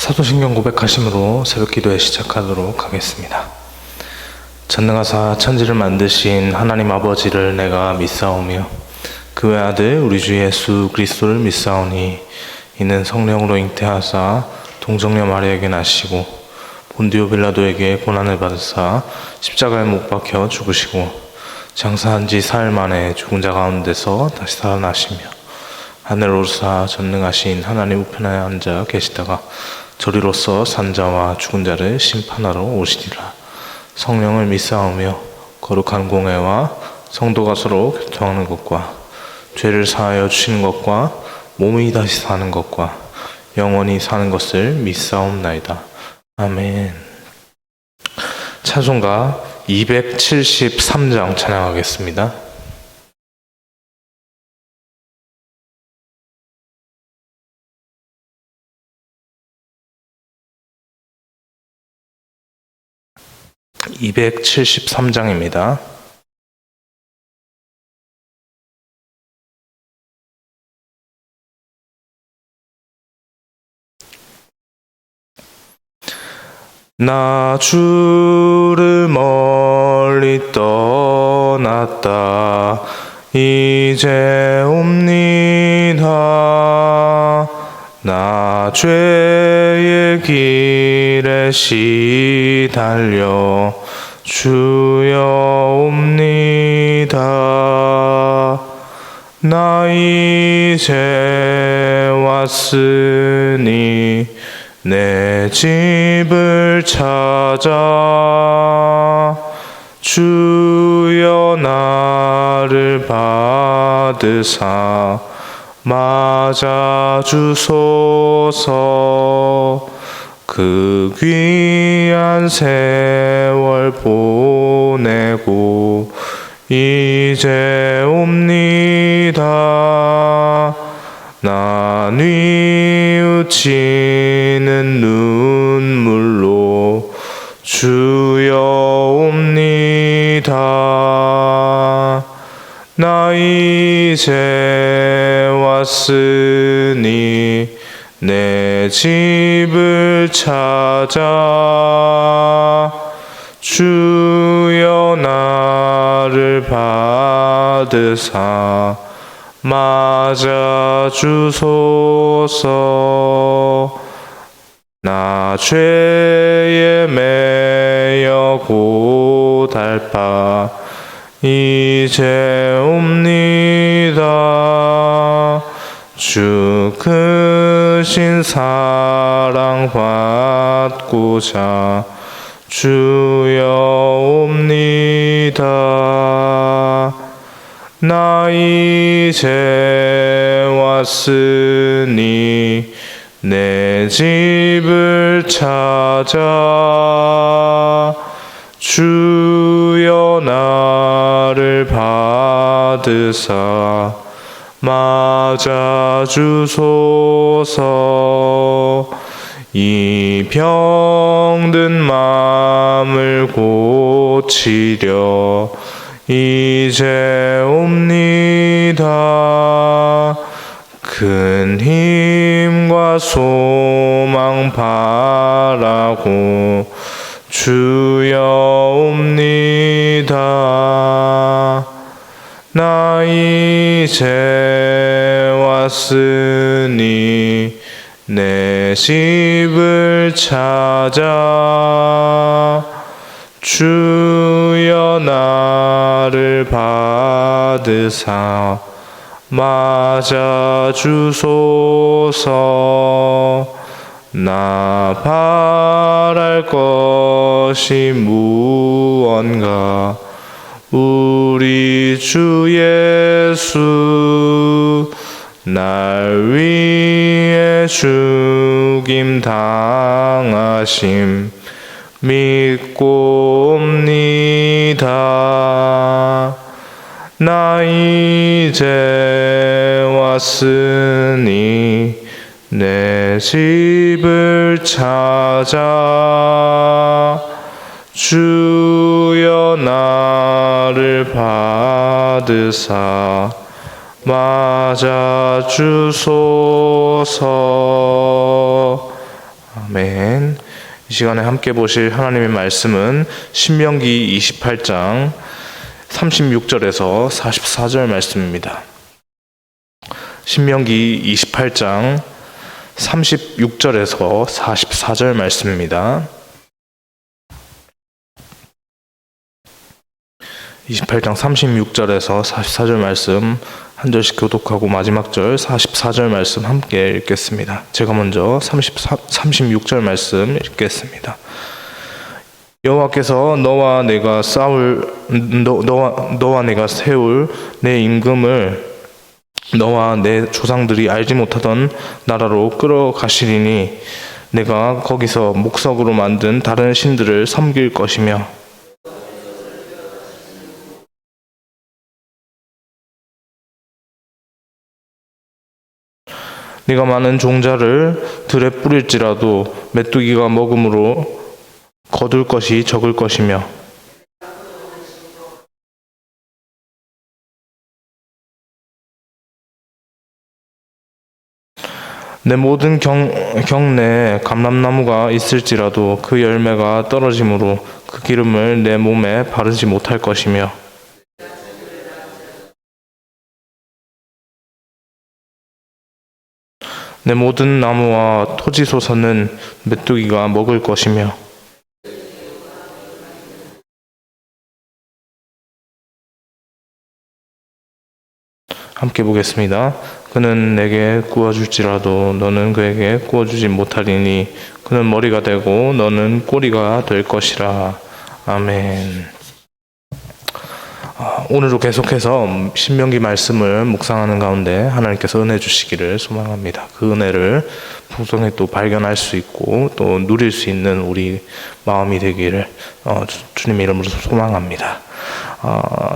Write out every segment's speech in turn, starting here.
사도신경 고백하심으로 새벽기도회 시작하도록 하겠습니다. 전능하사 천지를 만드신 하나님 아버지를 내가 믿사오며 그 외아들 우리 주 예수 그리스도를 믿사오니 이는 성령으로 잉태하사 동정녀 마리아에게 나시고 본디오 빌라도에게 고난을 받으사 십자가에 못 박혀 죽으시고 장사한 지 사흘 만에 죽은 자 가운데서 다시 살아나시며 하늘 오르사 전능하신 하나님 우편에 앉아 계시다가 저리로서 산자와 죽은 자를 심판하러 오시리라. 성령을 믿사오며 거룩한 공회와 성도가 서로 교통하는 것과 죄를 사하여 주시는 것과 몸이 다시 사는 것과 영원히 사는 것을 믿사옵나이다. 아멘. 찬송가 273장 찬양하겠습니다. (273장입니다) 나 주를 멀리 떠났다 이제 옵니다. 나 죄의 길에 시달려 주여 옵니다. 나 이제 왔으니 내 집을 찾아 주여 나를 받으사 맞아주소서. 그 귀한 세월 보내고 이제 옵니다. 나 뉘우치는 눈물로 주여 옵니다. 나 이제 왔으니 내 집을 찾아 주여 나를 받으사 맞아주소서. 나 죄에 매여 고달파 이제 옵니다. 주 크신 사랑 받고자 주여 옵니다. 나 이제 왔으니 내 집을 찾아 주여 나를 받으사 맞아주소서. 이 병든 마음을 고치려 이제 옵니다. 큰 힘과 소망 바라고 주여 옵니다. 나 이제 왔으니 내 집을 찾아 주여 나를 받으사 맞아주소서. 나 바랄 것이 무언가 우리 주 예수 날 위해 죽임 당하심 믿고 옵니다. 나 이제 왔으니 내 집을 찾아 주여 나를 받으사 맞아주소서. 아멘. 이 시간에 함께 보실 하나님의 말씀은 신명기 28장 36절에서 44절 말씀입니다. 신명기 28장 36절에서 44절 말씀입니다. 28장 36절에서 44절 말씀 한 절씩 교독하고 마지막 절 44절 말씀 함께 읽겠습니다. 제가 먼저 36절 말씀 읽겠습니다. 여호와께서 너와 내가 세울 내 임금을 너와 내 조상들이 알지 못하던 나라로 끌어가시리니 내가 거기서 목석으로 만든 다른 신들을 섬길 것이며 네가 많은 종자를 들에 뿌릴지라도 메뚜기가 먹음으로 거둘 것이 적을 것이며 내 모든 경내에 감람나무가 있을지라도 그 열매가 떨어짐으로 그 기름을 내 몸에 바르지 못할 것이며 내 모든 나무와 토지소서는 메뚜기가 먹을 것이며 함께 보겠습니다. 그는 내게 구워줄지라도 너는 그에게 구워주지 못하리니 그는 머리가 되고 너는 꼬리가 될 것이라. 아멘. 오늘도 계속해서 신명기 말씀을 묵상하는 가운데 하나님께서 은혜 주시기를 소망합니다. 그 은혜를 풍성히 또 발견할 수 있고 또 누릴 수 있는 우리 마음이 되기를 주님의 이름으로 소망합니다.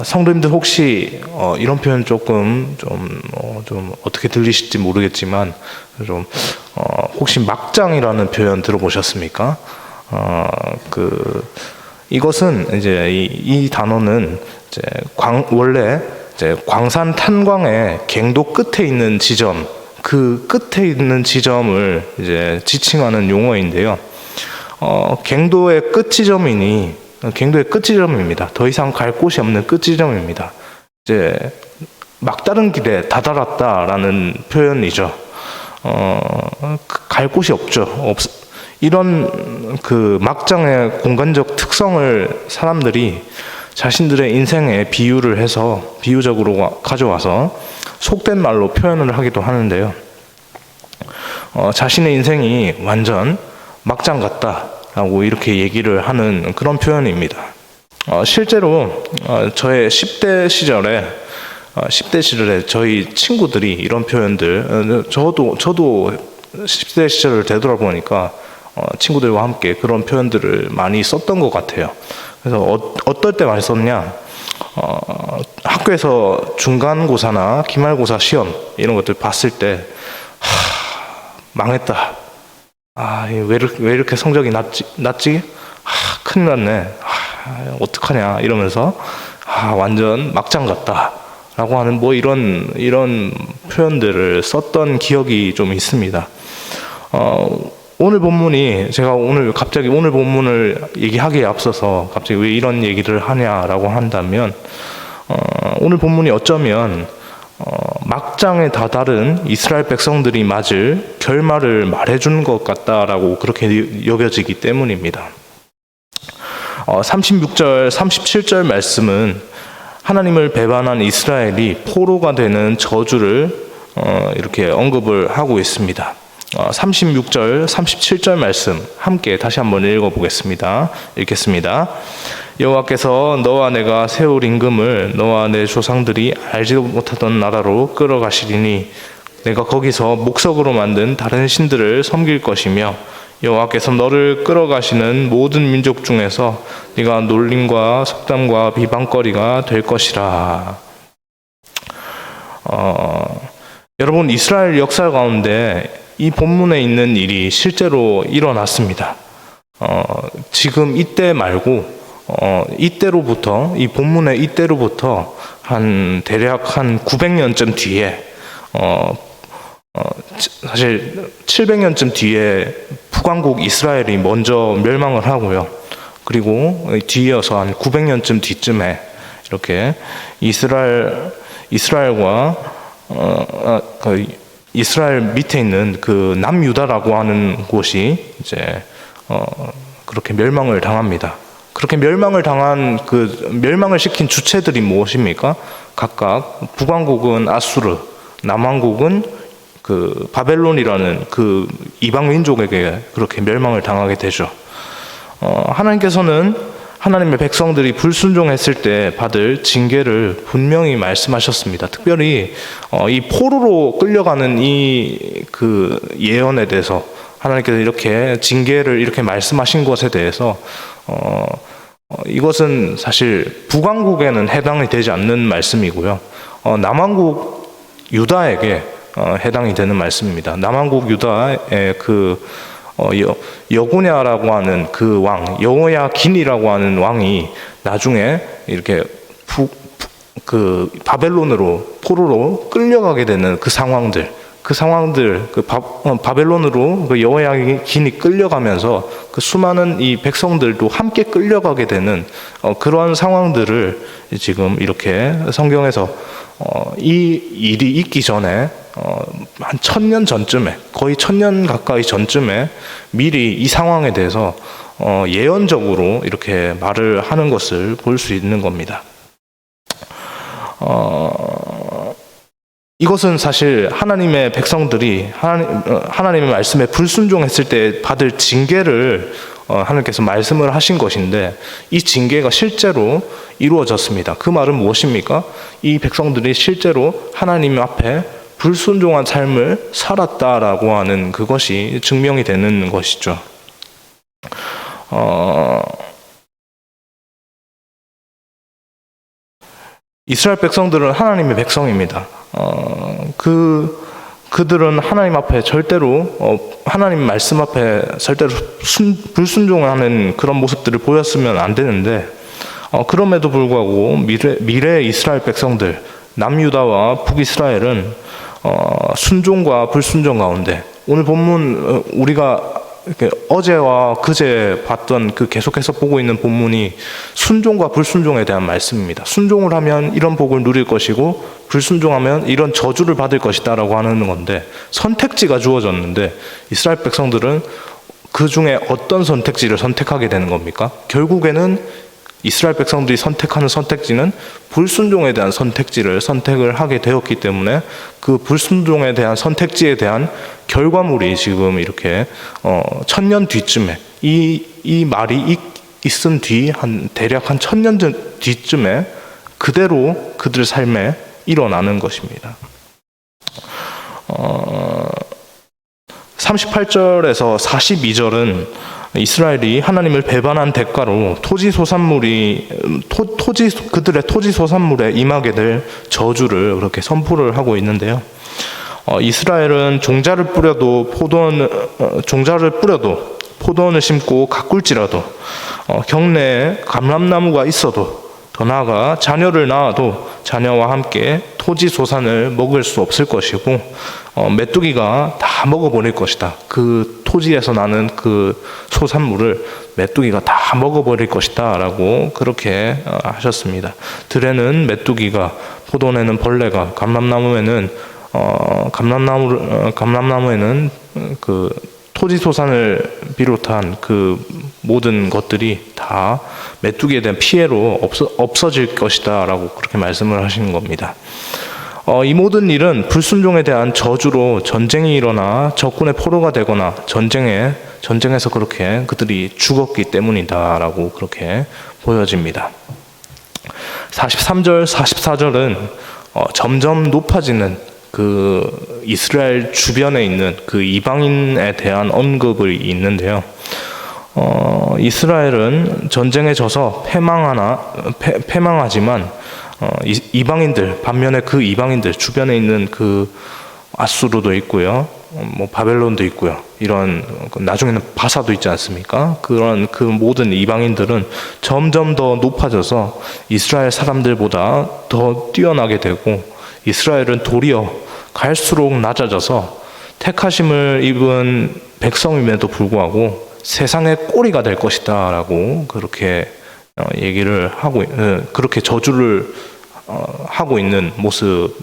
성도님들 혹시 이런 표현 조금 좀 어떻게 들리실지 모르겠지만 혹시 막장이라는 표현 들어보셨습니까? 이것은 이제 이 단어는 이제 원래 이제 광산 탄광의 갱도 끝에 있는 지점, 그 끝에 있는 지점을 이제 지칭하는 용어인데요. 갱도의 끝 지점입니다. 더 이상 갈 곳이 없는 끝 지점입니다. 이제 막다른 길에 다다랐다라는 표현이죠. 갈 곳이 없죠. 이런 그 막장의 공간적 특성을 사람들이 자신들의 인생에 비유를 해서 비유적으로 가져와서 속된 말로 표현을 하기도 하는데요. 자신의 인생이 완전 막장 같다라고 이렇게 얘기를 하는 그런 표현입니다. 실제로 저의 10대 시절에 저희 친구들이 이런 표현들, 저도 10대 시절을 되돌아보니까 친구들과 함께 그런 표현들을 많이 썼던 것 같아요. 그래서 어떨 때 많이 썼냐? 학교에서 중간고사나 기말고사 시험 이런 것들 봤을 때 망했다. 왜 이렇게 성적이 낮지? 큰일 났네. 어떡하냐 이러면서 완전 막장 같다. 라고 하는 이런 표현들을 썼던 기억이 좀 있습니다. 오늘 본문이 제가 갑자기 오늘 본문을 얘기하기에 앞서서 갑자기 왜 이런 얘기를 하냐라고 한다면 오늘 본문이 어쩌면 막장에 다다른 이스라엘 백성들이 맞을 결말을 말해준 것 같다라고 그렇게 여겨지기 때문입니다. 36절, 37절 말씀은 하나님을 배반한 이스라엘이 포로가 되는 저주를 이렇게 언급을 하고 있습니다. 36절, 37절 말씀 함께 다시 한번 읽어보겠습니다. 읽겠습니다. 여호와께서 너와 내가 세울 임금을 너와 내 조상들이 알지도 못하던 나라로 끌어가시리니 내가 거기서 목석으로 만든 다른 신들을 섬길 것이며 여호와께서 너를 끌어가시는 모든 민족 중에서 네가 놀림과 속담과 비방거리가 될 것이라. 여러분, 이스라엘 역사 가운데 이 본문에 있는 일이 실제로 일어났습니다. 지금 이때 말고 이때로부터 이 본문의 이때로부터 대략 한 900년쯤 뒤에 사실 700년쯤 뒤에 북왕국 이스라엘이 먼저 멸망을 하고요. 그리고 뒤이어서 한 900년쯤 뒤쯤에 이렇게 이스라엘과 이스라엘 밑에 있는 그 남유다라고 하는 곳이 이제 그렇게 멸망을 당합니다. 그렇게 멸망을 당한 멸망을 시킨 주체들이 무엇입니까? 각각 북왕국은 아수르, 남왕국은 그 바벨론이라는 그 이방 민족에게 그렇게 멸망을 당하게 되죠. 하나님께서는 하나님의 백성들이 불순종했을 때 받을 징계를 분명히 말씀하셨습니다. 특별히 이 포로로 끌려가는 그 예언에 대해서 하나님께서 이렇게 징계를 이렇게 말씀하신 것에 대해서 이것은 사실 북왕국에는 해당이 되지 않는 말씀이고요. 남왕국 유다에게 해당이 되는 말씀입니다. 남왕국 유다의 여고냐라고 하는 그 왕, 여호야긴이라고 하는 왕이 나중에 이렇게 바벨론으로 포로로 끌려가게 되는 그 상황들, 바벨론으로 그 여호야긴이 끌려가면서 그 수많은 이 백성들도 함께 끌려가게 되는 그러한 상황들을 지금 이렇게 성경에서 이 일이 있기 전에 한 1000년 전쯤에, 거의 1000년 가까이 전쯤에 미리 이 상황에 대해서 예언적으로 이렇게 말을 하는 것을 볼 수 있는 겁니다. 이것은 사실 하나님의 백성들이 하나님의 말씀에 불순종했을 때 받을 징계를 하나님께서 말씀을 하신 것인데, 이 징계가 실제로 이루어졌습니다. 그 말은 무엇입니까? 이 백성들이 실제로 하나님 앞에 불순종한 삶을 살았다라고 하는 그것이 증명이 되는 것이죠. 이스라엘 백성들은 하나님의 백성입니다. 그들은 하나님 앞에 절대로 하나님 말씀 앞에 절대로 불순종하는 그런 모습들을 보였으면 안 되는데, 그럼에도 불구하고 미래의 이스라엘 백성들, 남유다와 북이스라엘은 순종과 불순종 가운데, 오늘 본문 우리가 이렇게 어제와 그제 봤던 그 계속해서 보고 있는 본문이 순종과 불순종에 대한 말씀입니다. 순종을 하면 이런 복을 누릴 것이고 불순종하면 이런 저주를 받을 것이다 라고 하는 건데, 선택지가 주어졌는데 이스라엘 백성들은 그 중에 어떤 선택지를 선택하게 되는 겁니까? 결국에는 이스라엘 백성들이 선택하는 선택지는 불순종에 대한 선택지를 선택을 하게 되었기 때문에, 그 불순종에 대한 선택지에 대한 결과물이 지금 이렇게 1000년 뒤쯤에 이 말이 있은 뒤 대략 한 1000년 뒤쯤에 그대로 그들 삶에 일어나는 것입니다. 38절에서 42절은 이스라엘이 하나님을 배반한 대가로 그들의 토지 소산물에 임하게 될 저주를 그렇게 선포를 하고 있는데요. 이스라엘은 종자를 뿌려도 포도원을 심고 가꿀지라도, 경내에 감람나무가 있어도, 더 나아가 자녀를 낳아도 자녀와 함께 토지 소산을 먹을 수 없을 것이고, 메뚜기가 다 먹어버릴 것이다. 그 토지에서 나는 그 소산물을 메뚜기가 다 먹어버릴 것이다 라고 그렇게 하셨습니다. 들에는 메뚜기가, 포도원에는 벌레가, 감람나무에는 그 토지 소산을 비롯한 그 모든 것들이 다 메뚜기에 대한 피해로 없어질 것이다 라고 그렇게 말씀을 하시는 겁니다. 이 모든 일은 불순종에 대한 저주로 전쟁이 일어나 적군의 포로가 되거나 전쟁에서 그렇게 그들이 죽었기 때문이다 라고 그렇게 보여집니다. 43절, 44절은 점점 높아지는 그 이스라엘 주변에 있는 그 이방인에 대한 언급이 있는데요. 이스라엘은 전쟁에 져서 패망하지만 이방인들, 반면에 그 이방인들 주변에 있는 그 아수르도 있고요, 뭐 바벨론도 있고요, 이런 나중에는 바사도 있지 않습니까? 그런 그 모든 이방인들은 점점 더 높아져서 이스라엘 사람들보다 더 뛰어나게 되고, 이스라엘은 도리어 갈수록 낮아져서 택하심을 입은 백성임에도 불구하고 세상의 꼬리가 될 것이다 라고 그렇게 얘기를 하고, 그렇게 저주를 하고 있는 모습,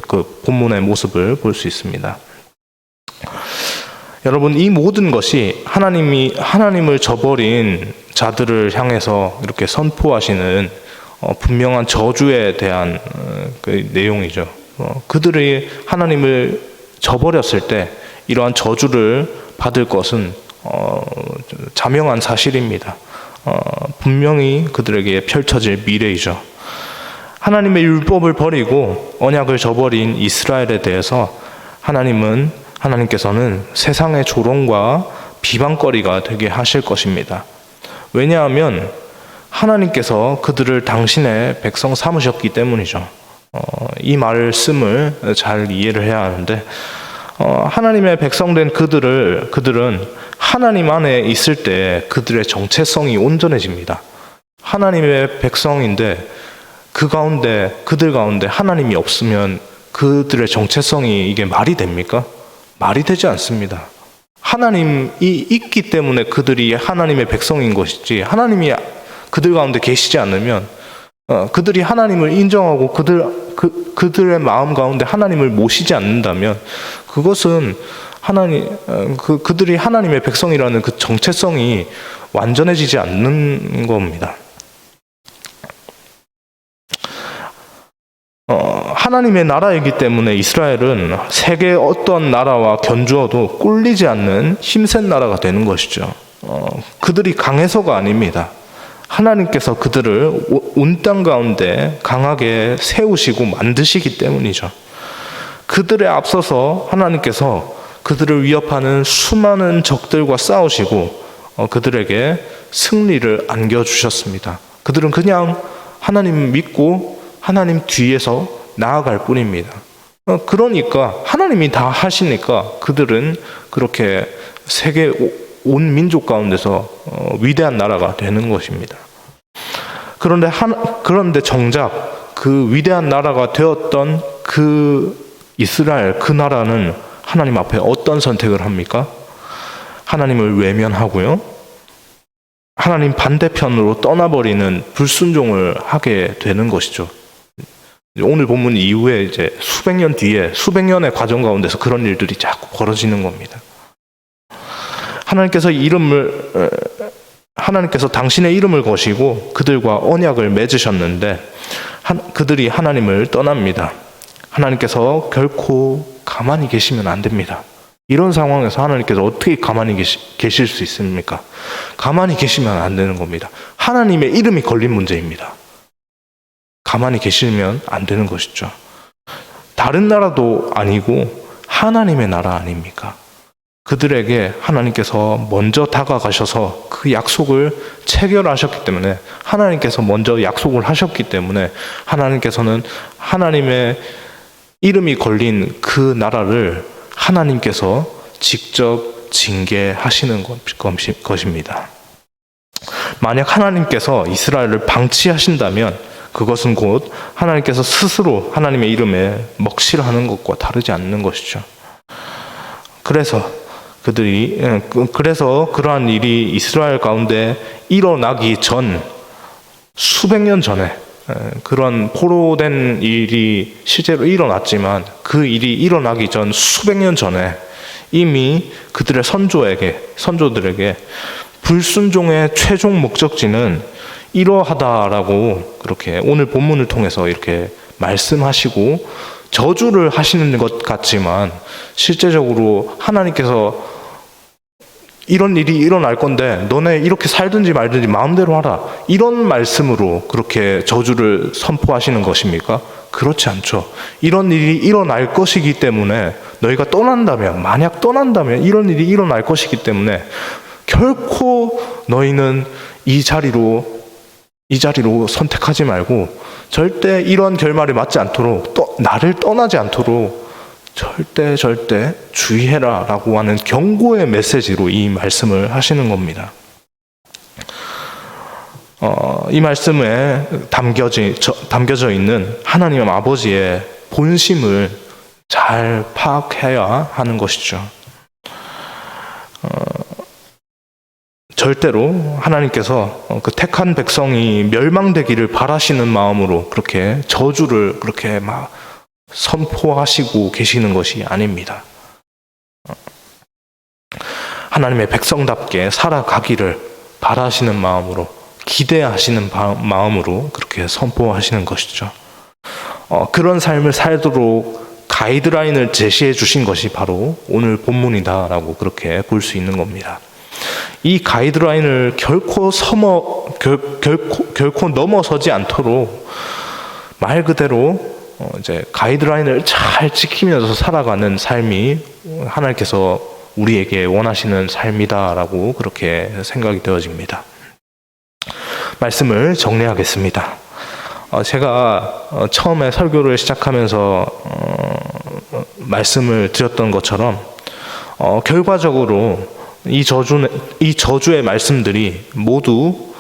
그 본문의 모습을 볼 수 있습니다. 여러분, 이 모든 것이 하나님을 저버린 자들을 향해서 이렇게 선포하시는 분명한 저주에 대한 그 내용이죠. 그들이 하나님을 저버렸을 때 이러한 저주를 받을 것은 자명한 사실입니다. 분명히 그들에게 펼쳐질 미래이죠. 하나님의 율법을 버리고 언약을 저버린 이스라엘에 대해서 하나님께서는 세상의 조롱과 비방거리가 되게 하실 것입니다. 왜냐하면 하나님께서 그들을 당신의 백성 삼으셨기 때문이죠. 이 말씀을 잘 이해를 해야 하는데, 하나님의 백성된 그들은 하나님 안에 있을 때 그들의 정체성이 온전해집니다. 하나님의 백성인데 그들 가운데 하나님이 없으면 그들의 정체성이 이게 말이 됩니까? 말이 되지 않습니다. 하나님이 있기 때문에 그들이 하나님의 백성인 것이지, 하나님이 그들 가운데 계시지 않으면 그들이 하나님을 인정하고 그들의 마음 가운데 하나님을 모시지 않는다면 그것은 그들이 하나님의 백성이라는 그 정체성이 완전해지지 않는 겁니다. 하나님의 나라이기 때문에 이스라엘은 세계 어떤 나라와 견주어도 꿀리지 않는 힘센 나라가 되는 것이죠. 그들이 강해서가 아닙니다. 하나님께서 그들을 온 땅 가운데 강하게 세우시고 만드시기 때문이죠. 그들에 앞서서 하나님께서 그들을 위협하는 수많은 적들과 싸우시고 그들에게 승리를 안겨주셨습니다. 그들은 그냥 하나님 믿고 하나님 뒤에서 나아갈 뿐입니다. 그러니까 하나님이 다 하시니까 그들은 그렇게 세계 온 민족 가운데서 위대한 나라가 되는 것입니다. 그런데 정작 그 위대한 나라가 되었던 그 이스라엘, 그 나라는 하나님 앞에 어떤 선택을 합니까? 하나님을 외면하고요, 하나님 반대편으로 떠나버리는 불순종을 하게 되는 것이죠. 오늘 본문 이후에 이제 수백 년 뒤에, 수백 년의 과정 가운데서 그런 일들이 자꾸 벌어지는 겁니다. 하나님께서 당신의 이름을 거시고 그들과 언약을 맺으셨는데 그들이 하나님을 떠납니다. 하나님께서 결코 가만히 계시면 안 됩니다. 이런 상황에서 하나님께서 어떻게 가만히 계실 수 있습니까? 가만히 계시면 안 되는 겁니다. 하나님의 이름이 걸린 문제입니다. 가만히 계시면 안 되는 것이죠. 다른 나라도 아니고 하나님의 나라 아닙니까? 그들에게 하나님께서 먼저 다가가셔서 그 약속을 체결하셨기 때문에, 하나님께서 먼저 약속을 하셨기 때문에 하나님께서는 하나님의 이름이 걸린 그 나라를 하나님께서 직접 징계하시는 것입니다. 만약 하나님께서 이스라엘을 방치하신다면 그것은 곧 하나님께서 스스로 하나님의 이름에 먹칠하는 것과 다르지 않는 것이죠. 그래서 그러한 일이 이스라엘 가운데 일어나기 전, 수백 년 전에 그런 포로된 일이 실제로 일어났지만 그 일이 일어나기 전 수백 년 전에 이미 그들의 선조들에게 불순종의 최종 목적지는 이러하다라고 그렇게 오늘 본문을 통해서 이렇게 말씀하시고 저주를 하시는 것 같지만, 실제적으로 하나님께서 이런 일이 일어날 건데 너네 이렇게 살든지 말든지 마음대로 하라, 이런 말씀으로 그렇게 저주를 선포하시는 것입니까? 그렇지 않죠. 이런 일이 일어날 것이기 때문에, 너희가 만약 떠난다면 이런 일이 일어날 것이기 때문에 결코 너희는 이 자리로 선택하지 말고 절대 이런 결말에 맞지 않도록, 나를 떠나지 않도록 절대 주의해라 라고 하는 경고의 메시지로 이 말씀을 하시는 겁니다. 이 말씀에 담겨져 있는 하나님 아버지의 본심을 잘 파악해야 하는 것이죠. 절대로 하나님께서 그 택한 백성이 멸망되기를 바라시는 마음으로 그렇게 저주를 그렇게 막 선포하시고 계시는 것이 아닙니다. 하나님의 백성답게 살아가기를 바라시는 마음으로, 기대하시는 마음으로 그렇게 선포하시는 것이죠. 그런 삶을 살도록 가이드라인을 제시해 주신 것이 바로 오늘 본문이다라고 그렇게 볼 수 있는 겁니다. 이 가이드라인을 결코 넘어서지 않도록 말 그대로 이제 가이드라인을 잘 지키면서 살아가는 삶이 하나님께서 우리에게 원하시는 삶이다라고 그렇게 생각이 되어집니다. 말씀을 정리하겠습니다. 제가 처음에 설교를 시작하면서 말씀을 드렸던 것처럼 결과적으로 이 저주의 말씀들이 모두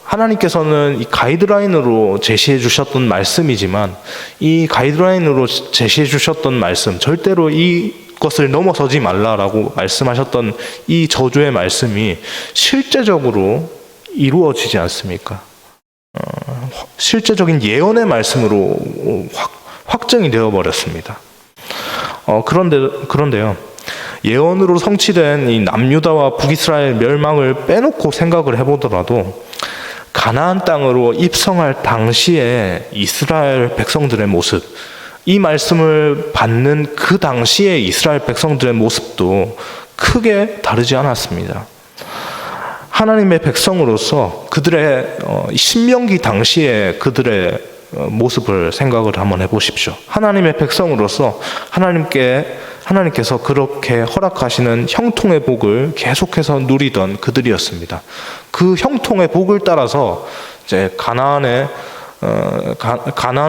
하나님께서는 이 가이드라인으로 제시해 주셨던 말씀이지만 이 가이드라인으로 제시해 주셨던 말씀, 절대로 이것을 넘어서지 말라라고 말씀하셨던 이 저주의 말씀이 실제적으로 이루어지지 않습니까? 실제적인 예언의 말씀으로 확정이 되어버렸습니다. 그런데요, 예언으로 성취된 이 남유다와 북이스라엘 멸망을 빼놓고 생각을 해보더라도 가나안 땅으로 입성할 당시에 이스라엘 백성들의 모습, 이 말씀을 받는 그 당시에 이스라엘 백성들의 모습도 크게 다르지 않았습니다. 하나님의 백성으로서 그들의 신명기 당시에 그들의 모습을 생각을 한번 해보십시오. 하나님의 백성으로서 하나님께서 그렇게 허락하시는 형통의 복을 계속해서 누리던 그들이었습니다. 그 형통의 복을 따라서 이제 가나안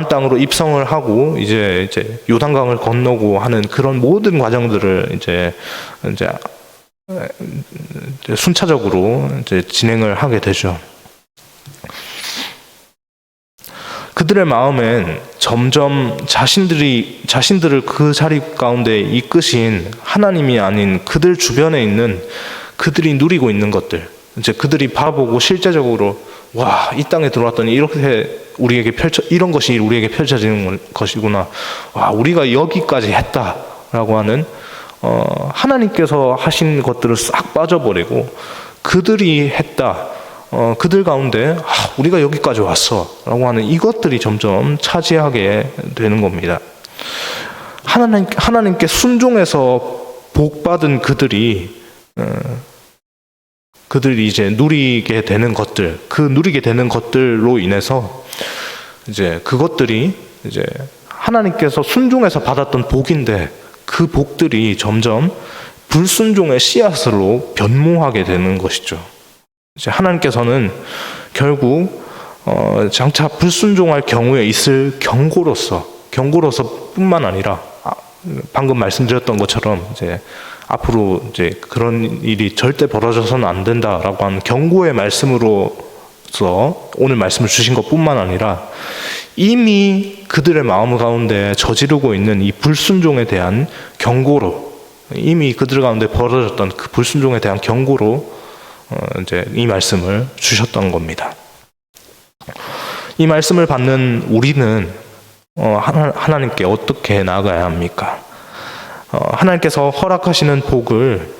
땅으로 입성을 하고 이제 요단강을 건너고 하는 그런 모든 과정들을 이제 순차적으로 이제 진행을 하게 되죠. 그들의 마음엔 점점 자신들을 그 자리 가운데 이끄신 하나님이 아닌 그들 주변에 있는 그들이 누리고 있는 것들, 이제 그들이 바라보고 실제적으로 와, 이 땅에 들어왔더니 이렇게 이런 것이 우리에게 펼쳐지는 것이구나. 와, 우리가 여기까지 했다라고 하는 하나님께서 하신 것들을 싹 빠져버리고 그들이 했다. 그들 가운데 우리가 여기까지 왔어 라고 하는 이것들이 점점 차지하게 되는 겁니다. 하나님께 순종해서 복받은 그들이 이제 누리게 되는 것들로 인해서 이제 그것들이 이제 하나님께서 순종해서 받았던 복인데 그 복들이 점점 불순종의 씨앗으로 변모하게 되는 것이죠. 이제 하나님께서는 결국 장차 불순종할 경우에 있을 경고로서뿐만 아니라 방금 말씀드렸던 것처럼 이제 앞으로 이제 그런 일이 절대 벌어져서는 안 된다라고 하는 경고의 말씀으로서 오늘 말씀을 주신 것뿐만 아니라 이미 그들의 마음 가운데 저지르고 있는 이 불순종에 대한 경고로, 이미 그들 가운데 벌어졌던 그 불순종에 대한 경고로 이제 이 말씀을 주셨던 겁니다. 이 말씀을 받는 우리는 하나님께 어떻게 나아가야 합니까? 하나님께서 허락하시는 복을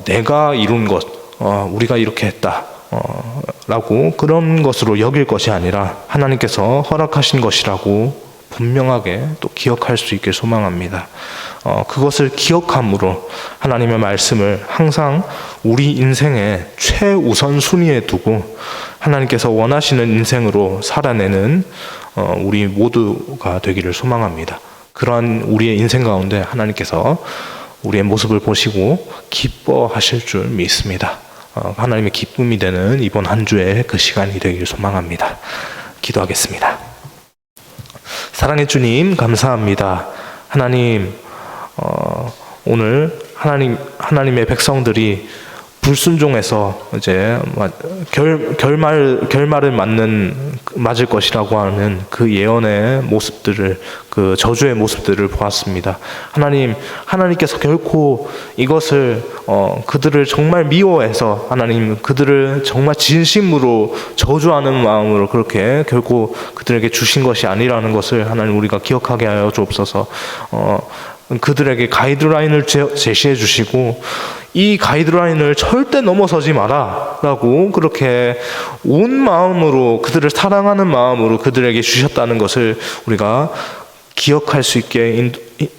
내가 이룬 것, 우리가 이렇게 했다 라고 그런 것으로 여길 것이 아니라 하나님께서 허락하신 것이라고 분명하게 또 기억할 수 있길 소망합니다. 그것을 기억함으로 하나님의 말씀을 항상 우리 인생의 최우선 순위에 두고 하나님께서 원하시는 인생으로 살아내는 우리 모두가 되기를 소망합니다. 그러한 우리의 인생 가운데 하나님께서 우리의 모습을 보시고 기뻐하실 줄 믿습니다. 하나님의 기쁨이 되는 이번 한 주의 그 시간이 되기를 소망합니다. 기도하겠습니다. 사랑의 주님, 감사합니다. 하나님, 오늘 하나님의 백성들이 불순종해서 이제 결말을 맞을 것이라고 하는 그 예언의 모습들을, 그 저주의 모습들을 보았습니다. 하나님께서 결코 이것을 그들을 정말 미워해서 하나님 그들을 정말 진심으로 저주하는 마음으로 그렇게 결코 그들에게 주신 것이 아니라는 것을 하나님 우리가 기억하게 하여 주옵소서. 그들에게 가이드라인을 제시해 주시고 이 가이드라인을 절대 넘어서지 마라 라고 그렇게 온 마음으로 그들을 사랑하는 마음으로 그들에게 주셨다는 것을 우리가 기억할 수 있게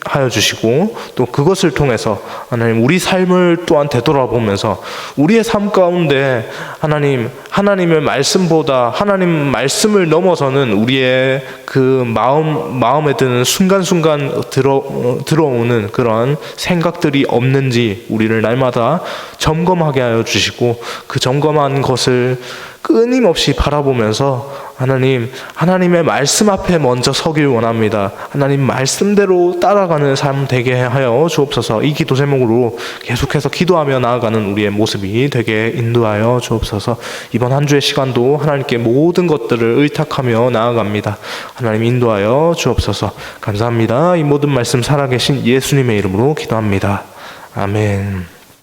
하여 주시고, 또 그것을 통해서 하나님 우리 삶을 또한 되돌아보면서 우리의 삶 가운데 하나님의 말씀보다 하나님 말씀을 넘어서는 우리의 그 마음에 드는 순간순간 들어오는 그런 생각들이 없는지 우리를 날마다 점검하게 하여 주시고, 그 점검한 것을 끊임없이 바라보면서 하나님의 말씀 앞에 먼저 서길 원합니다. 하나님 말씀대로 따라가는 삶 되게 하여 주옵소서. 이 기도 제목으로 계속해서 기도하며 나아가는 우리의 모습이 되게 인도하여 주옵소서. 이번 한 주의 시간도 하나님께 모든 것들을 의탁하며 나아갑니다. 하나님 인도하여 주옵소서. 감사합니다. 이 모든 말씀 살아계신 예수님의 이름으로 기도합니다. 아멘.